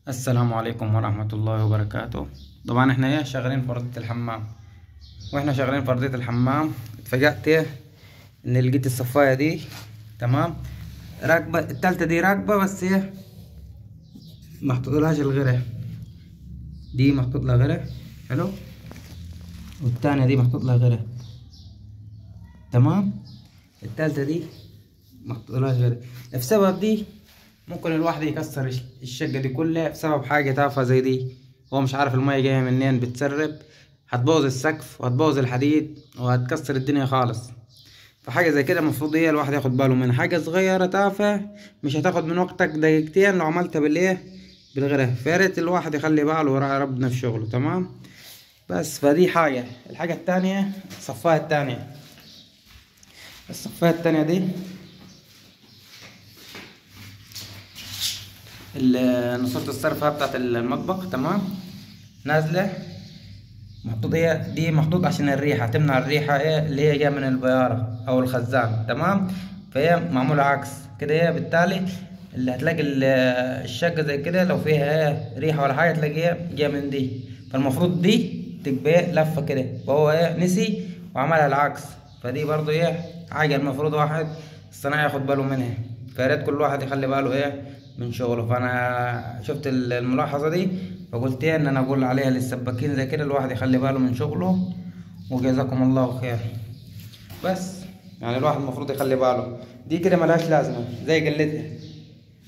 السلام عليكم ورحمة الله وبركاته. طبعا احنا شغالين في أرضية الحمام. واحنا شغالين في أرضية الحمام اتفاجأت ان لقيت الصفاية دي. تمام. راكبة التالتة دي راكبة، بس محطوط لهاش الغيره. دي محطوط لها غيره. حلو. والتانية دي محطوط لها غيره. تمام. التالتة دي محطوط لهاش غيره. بسبب دي ممكن الواحد يكسر الشقة دي كلها بسبب حاجة تافهة زي دي. هو مش عارف المية جاية منين، بتسرب، هتبوظ السقف وهتبوظ الحديد وهتكسر الدنيا خالص. فحاجة زي كده المفروض الواحد ياخد باله منها. حاجة صغيرة تافهة مش هتاخد من وقتك دقيقتين لو عملتها بالغيره. فياريت الواحد يخلي باله ويراعي ربنا في شغله. تمام. بس فدي الحاجة التانية الصفاية التانية. الصفاية التانية دي نصورة الصرفة بتاعت المطبخ. تمام. نازلة محطوط، دي محطوط عشان الريحة، تمنع الريحة اللي هي جاية من البيارة أو الخزان. تمام. فهي معمولة عكس كده. بالتالي اللي هتلاقي الشقة زي كده لو فيها ريحة ولا حاجة تلاقيها جاية من دي. فالمفروض دي تبقى لفة كده، فهو نسي وعملها العكس. فدي برضو حاجة المفروض واحد الصناعي ياخد باله منها. فياريت كل واحد يخلي باله من شغله. فانا شفت الملاحظة دي فقلت ان انا اقول عليها للسباكين زي كده، الواحد يخلي باله من شغله. وجزاكم الله خير. بس يعني الواحد المفروض يخلي باله. دي كده ملهاش لازمة زي قلتها.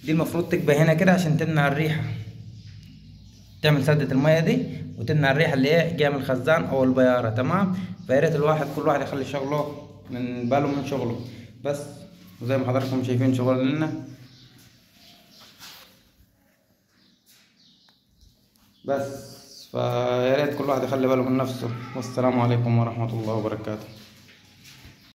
دي المفروض تكبه هنا كده عشان تمنع الريحة، تعمل سدة المية دي وتمنع الريحة اللي جاية من الخزان او البيارة. تمام. فياريت كل واحد يخلي شغله من باله من شغله. بس وزي ما حضراتكم شايفين شغلنا. بس فياريت كل واحد يخلي باله من نفسه. والسلام عليكم ورحمة الله وبركاته.